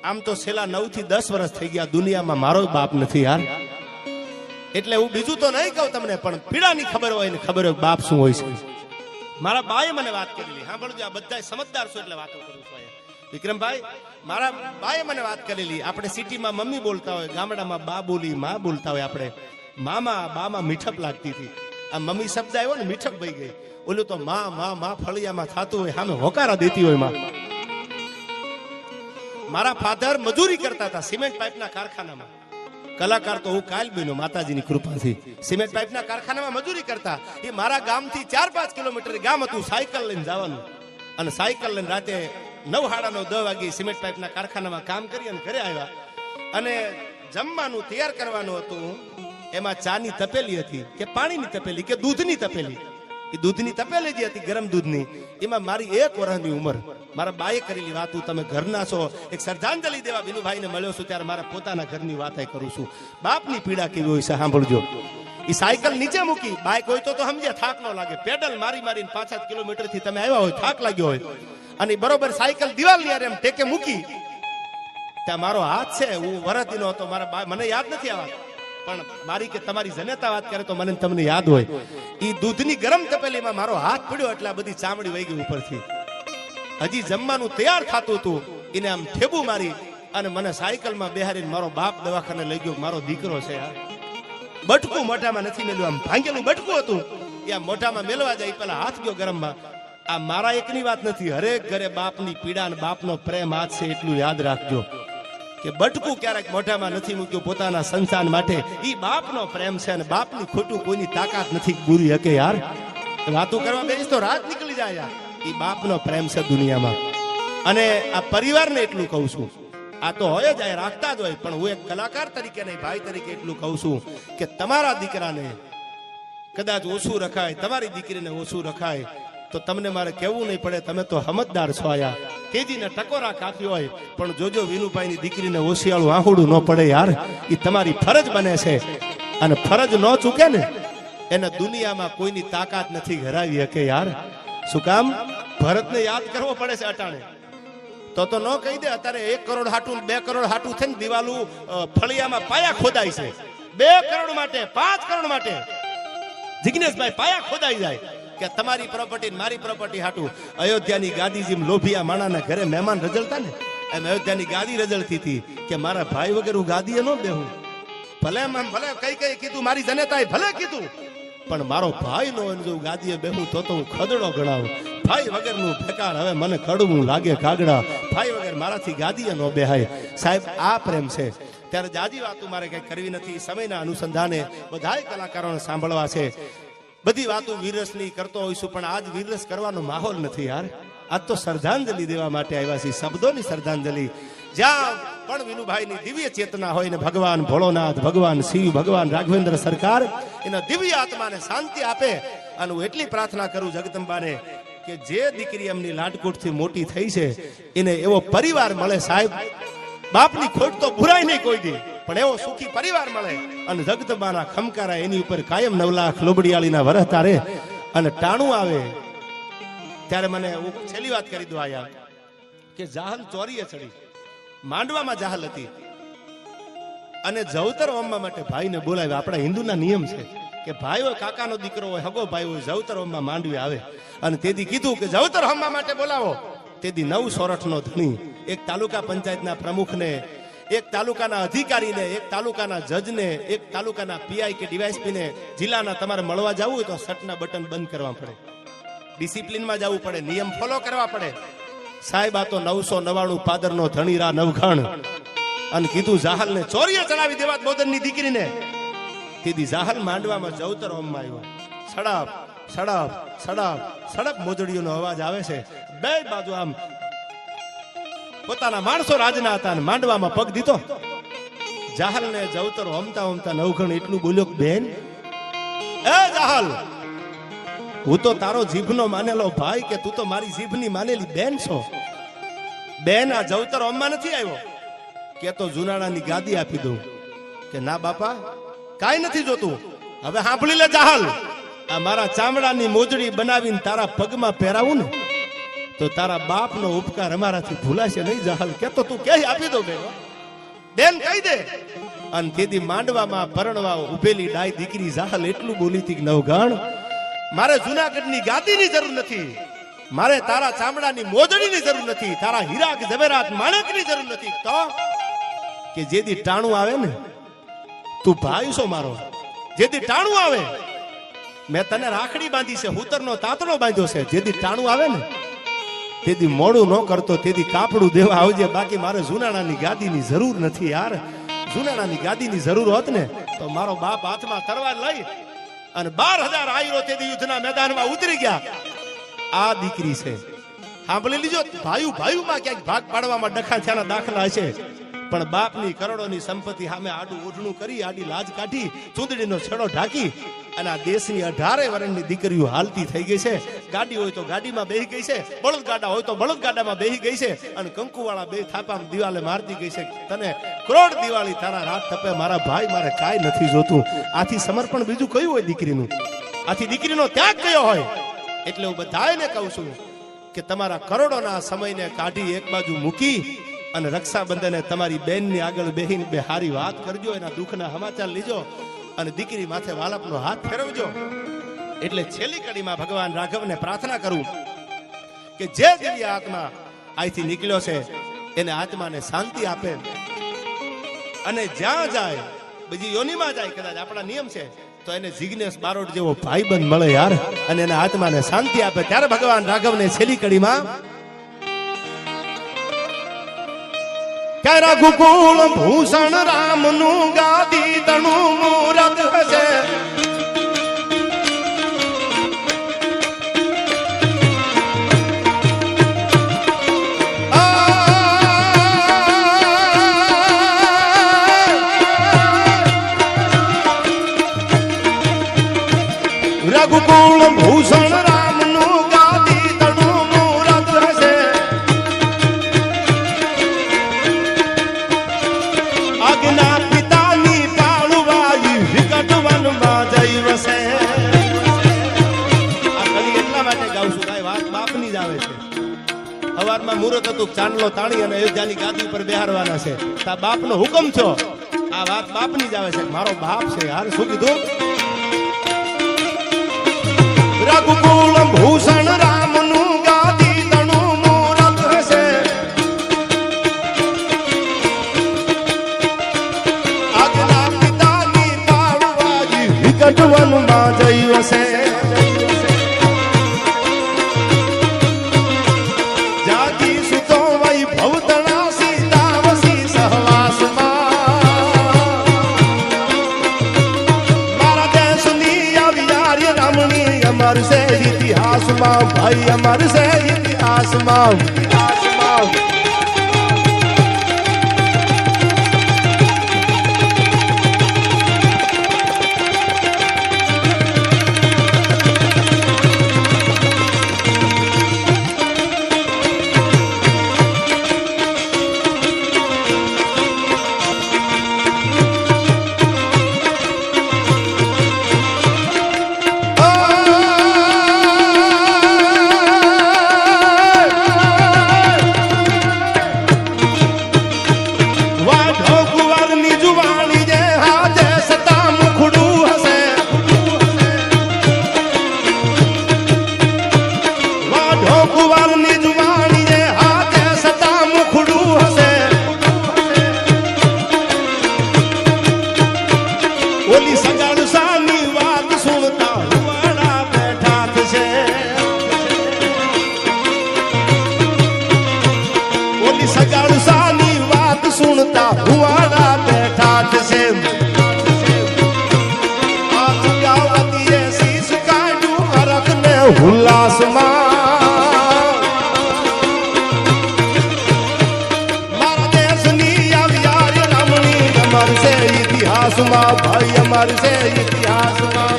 આમ તો છેલ્લા 9 થી 10 વર્ષ થઈ ગયા દુનિયામાં મારો બાપ નથી યાર. એટલે હું બીજું તો નહીં કહું તમને, પણ પીડાની ખબર હોય ને ખબર હોય બાપ શું હોય છે. મારા બાએ મને વાત કરેલી, સાંભળજો, આ બધા સમજદાર છો એટલે વાતો કરું છું. વિક્રમભાઈ, મારા બાએ મને વાત કરેલી. આપણે સિટીમાં મમ્મી બોલતા હોય, ગામડામાં બા બોલી, માં બોલતા હોય. આપણે મામા બામાં મીઠપ લાગતી હતી. આ મમ્મી શબ્દ આવ્યો ને મીઠપ વહી ગઈ. ઓલું તો માં ફળિયામાં થતું હોય, સામે હોકારા દેતી હોય માં. મારા ફાધર મજૂરી કરતા હતા સિમેન્ટ પાઇપના કારખાનામાં. કલાકાર તો હું કાલ બન્યો માતાજીની કૃપાથી. સિમેન્ટ પાઇપના કારખાનામાં મજૂરી કરતા. એ મારા ગામથી 4-5 કિલોમીટર ગામ હતું. સાયકલ લઈને જવાનું અને સાયકલ લઈને રાતે 9, સાડા 9, 10 વાગે સિમેન્ટ પાઇપના કારખાનામાં કામ કરી અને ઘરે આવ્યા. અને જમવાનું તૈયાર કરવાનું હતું. એમાં ચાની તપેલી હતી કે પાણીની તપેલી કે દૂધની તપેલી. એ દૂધની તપેલી જે હતી ગરમ દૂધની, એમાં મારી 1 વર્ષની ઉંમર. મારા બાએ કરેલી વાત, તમે ઘરના છો, એક શ્રદ્ધાંજલિ દેવા વિનુભાઈને મળ્યો છું ત્યારે મારા પોતાના ઘરની વાત કરું છું. બાપની પીડા કેવી હોય છે સાંભળજો. એ સાયકલ નીચે મૂકી, બાઇક હોય તો સમજે થાક ન લાગે. પેડલ મારી મારીને 5-7 કિલોમીટર થી તમે આવ્યા હોય, થાક લાગ્યો હોય, અને બરોબર સાયકલ દિવાલ ની એમ ટેકે મૂકી, ત્યાં મારો હાથ છે, હું વરતીનો હતો, મારા બા મને યાદ નથી આ વાત, પણ મારી કે તમારી જનેતા વાત કરે તો મને તમને યાદ હોય. એ દૂધની ગરમ તપેલીમાં મારો હાથ પડ્યો એટલે આ બધી ચામડી વહી ગઈ ઉપરથી. હજી જમવાનું તૈયાર થતું હતું, એને આમ ઠેબુ મારી અને મને સાયકલમાં બેહારીને મારો બાપ દવાખાને લઈ ગયો. મારો દીકરો છે યાર. બટકું મોઢામાં નથી મેલ્યું, આમ ભાંગેલું બટકું હતું, એ મોઢામાં મેલવા જાય પેલા હાથ ગયો ગરમમાં. આ મારા એકની વાત નથી, હરેક ઘરે બાપની પીડા અને બાપનો પ્રેમ હાથ છે, એટલું યાદ રાખજો કે બટકું ક્યારેક મોઢામાં નથી મૂક્યું પોતાના સંતાન માટે. ઈ બાપનો પ્રેમ છે અને બાપની ખોટું કોઈની તાકાત નથી પૂરી શકે યાર. વાતો કરવા બેસીસ તો રાત નીકળી જાય યાર. ઈ બાપનો પ્રેમ છે દુનિયામાં. અને આ પરિવારને એટલું કહું છું, આ તો હોય જ, રાખતા જ હોય, પણ હું એક કલાકાર તરીકે નહીં, ભાઈ તરીકે એટલું કહું છું કે તમારા દીકરાને કદાચ ઓછું રખાય, તમારી દીકરીને ઓછું રખાય તો તમને મારે કહેવું નહીં પડે, તમે તો સમજદાર છો. આયા તેજીને ટકોરા કાપ્યો હોય, પણ જોજો વિનુભાઈની દીકરીને ઓશિયાળું આહુડું ન પડે યાર. એ તમારી ફરજ બને છે, અને ફરજ ન ચૂકે ને એને દુનિયામાં કોઈની તાકાત નથી હરાવી શકે યાર. શું કામ? ભરતને યાદ કરવો પડે છે અટાણે. તો ન કહી દે અત્યારે 1 કરોડ હાટું 2 કરોડ હાટું થઈને દિવાલું ફળિયામાં પાયા ખોદાય છે. 2 કરોડ માટે, 5 કરોડ માટે જિગ્નેશભાઈ પાયા ખોદાઈ જાય કે તમારી પ્રોપર્ટી મારી પ્રોપર્ટી હાટું. અયોધ્યાની ગાદી જેમ લોભિયા માણાના ઘરે મહેમાન રજળતા ને, એમ અયોધ્યાની ગાદી રજળતી હતી કે મારા ભાઈ વગર હું ગાદીએ ન બેહું. ભલે કઈ કીધું, મારી જનેતાએ ભલે કીધું, પણ મારો ભાઈ નો જો ગાદીએ બેહું તો હું ખદડો ગણાવું. ભાઈ વગરનું ફેકાર હવે મને કડવું લાગે કાગડા. ભાઈ વગર મારાથી ગાદીએ ન બેહાય. સાહેબ, આ પ્રેમ છે. ત્યારે જાજી વાતો મારે કઈ કરવી નથી. સમયના અનુસંધાને બધાય કલાકારોને સાંભળવા છે. બધી વાતો વીરરસની કરતો હોઈશું, પણ આજ વીરરસ કરવાનો માહોલ નથી યાર. આજ તો શ્રદ્ધાંજલિ દેવા માટે આવ્યા છે, શબ્દોની શ્રદ્ધાંજલિ. જ્યાં પણ વિનુભાઈની દિવ્ય ચેતના હોય ને ભગવાન ભોળોનાથ, ભગવાન શિવ, ભગવાન રાઘવેન્દ્ર સરકાર એના દિવ્ય આત્માને શાંતિ આપે. અને હું એટલી પ્રાર્થના કરું જગદંબાને કે જે દીકરી એમની લાડકોટથી મોટી થઈ છે એને એવો પરિવાર મળે સાહેબ. બાપની ખોટ તો ભૂરાય નહીં કોઈ દી, પણ એવો સુખી પરિવાર મળે. અને જગદંબાના ખમકારા એની ઉપર કાયમ 9 લાખ લોબડિયાળીના વરહ તારે. અને ટાણું આવે ત્યારે મને હું છેલ્લી વાત કરી દઉં આયા કે જાહલ ચોરીએ ચડી, માંડવામાં જાહલ હતી, અને જવતર હોમવા માટે ભાઈને બોલાવ્યા. આપણા હિન્દુના નિયમ છે કે ભાઈ હોય, કાકાનો દીકરો હોય, હગો ભાઈ હોય, જવતર હોમમાં માંડવી આવે. અને તેથી કીધું કે જવતર હોમવા માટે બોલાવો. તેથી 9 સોરઠનો ધણી, એક તાલુકા પંચાયતના પ્રમુખને, એક તાલુકાના અધિકારીને, એક તાલુકાના જજને, એક તાલુકાના પીઆઈ કે ડીવાયએસપીને, જિલ્લાના તમારે મળવા જવું હોય તો શર્ટના બટન બંધ કરવા પડે, ડિસિપ્લિનમાં જવું પડે, નિયમ ફોલો કરવા પડે. સાહેબ, આ તો 999 પાદરનો ધણીરા નવઘણ. અને કીધું જાહલને ચોરીએ ચડાવી દેવા બોદરની દીકરીને. તેથી જાહલ માંડવામાં જવતર હોમમાં આવ્યો. સડપ સડપ સડપ સડપ મોજડીઓનો અવાજ આવે છે. બે બાજુ આમ પોતાના માણસો રાજના હતા, અને માંડવામાં પગ દીધો. જાહલને જવતર હોમતા હોમતા નવઘણ એટલું બોલ્યો, બેન, એ જાહલ, હું તો તારો જીભનો માનેલો ભાઈ, કે તું તો મારી જીભની માનેલી બેન છો. બેન, આ જવતર હોમમાં નથી આવ્યો કે તો જુનાણાની ગાદી આપી દઉં. કે ના બાપા, કાઈ નથી જોતું. હવે સાંભળી લે જાહલ, આ મારા ચામડાની મોજડી બનાવીને તારા પગમાં પહેરાવું ને તો તારા બાપનો ઉપકાર અમારાથી ભૂલાશે નહીં જાહલ કે તો તું ક્યાંય આપી દો બેન કહી દે. અને તેથી માંડવામાં પરણવા ઉભેલી ડાય દીકરી જાહલ એટલું બોલી હતી કે નવગણ મારે જુનાગઢની ગાદીની જરૂર નથી, મારે તારા ચામડાની મોજડીની જરૂર નથી, તારા હીરા ઝવેરાત માણેકની જરૂર નથી. તો કે જેદી ટાણું આવે ને તું ભાઈ છો મારો, જેદી ટાણું આવે મેં તને રાખડી બાંધી છે, હુતરનો તાતણો બાંધ્યો છે, જેદી ટાણું આવે ને તેથી મોડું ન કરતો, તેથી કાપડું દેવા આવજે. બાકી મારે જુનાણાની ગાદીની જરૂર નથી યાર. જુનાણાની ગાદીની જરૂર હોત ને તો મારો બાપ હાથમાં તરવાર લઈ અને 12,000 આયરો તેથી યુદ્ધના મેદાનમાં ઉતરી ગયા. આ દીકરી છે, સાંભળી લીજો. ભાઈઓ ભાઈઓમાં ક્યાંક ભાગ પાડવામાં ડખા થયાના દાખલા હશે, પણ બાપની કરોડોની સંપત્તિ સામે આડું ઓઢણું કરી, આડી લાજ કાઢી, ચૂંદડીનો છેડો ઢાંકી અને આ દેશની 18 વર્ષની દીકરીઓ હાલતી થઈ ગઈ છે. ગાડી હોય તો ગાડીમાં બેહી ગઈ છે, બળદગાડા હોય તો બળદગાડામાં બેહી ગઈ છે, અને કંકુવાળા બે થાપામાં દિવાલે મારતી ગઈ છે. તને કરોડ દિવાળી તારા રાત થપે મારા ભાઈ, મારે કાંઈ નથી જોતું. આથી સમર્પણ બીજું કયું હોય દીકરીનું? આથી દીકરીનો ત્યાગ કયો હોય? એટલે હું બધાને કહું છું કે તમારા કરોડોના સમયને કાઢી એક બાજુ મૂકી અને રક્ષાબંધને તમારી બેનની આગળ બેહીને બે હારી વાત કરજો, એના દુઃખના સમાચાર લીજો અને દીકરી માથે વાલપનો હાથ ફેરવજો. એટલે છેલ્લી કડીમાં ભગવાન રાઘવને પ્રાર્થના કરું કે જે દિવ્ય આત્મા અહીંથી નીકળ્યો છે એને આત્માને શાંતિ આપે, અને જ્યાં જાય બીજી યોનિમાં જાય, કદાચ આપણા નિયમ છે તો એને જિગ્નેશ બારોટ જેવો ભાઈબંધ મળે યાર, અને એના આત્માને શાંતિ આપે. ત્યારે ભગવાન રાઘવને છેલ્લી કડીમાં ક્યારે ગોકુળ ભૂષણ રામનું ગાદી તણું મૂરત હશે, રઘુકુળ ભૂષણ રામનું ગાદી તણું મૂરત હશે, આજ્ઞા પિતાની પાળવાઈ વિકટ વનમાં જઈ વસે. આ કલી એટલા માટે ગાઉં છું, કાંઈ વાત બાપની જ આવે છે. સવારમાં મુહૂર્ત હતું, ચાંદલો તાણી અને અયોધ્યાની ગાદી ઉપર બેહારવાના છે. તા બાપનો હુકમ છો, આ વાત બાપની જ આવે છે. મારો બાપ છે યાર. શું કીધું? રઘુકુળ ભૂષણ રામનું ગાદી તણું મૂરત હશે, આજ્ઞા પિતાની પાળવાઈ વિકટ વનમાં જઈ વસે. જાગી સુતો વૈભવ તણા સીતા વસી સહવાસમાં, મારા દેશની આવી આર્ય રામણી અમર છે ઇતિહાસમાં, ભાઈ અમર છે ઇતિહાસમાં. ઉલ્લાસમાં મારા દેશની આવી આર્ય રામણી અમર છે ઇતિહાસમાં, ભાઈ અમર છે ઇતિહાસમાં.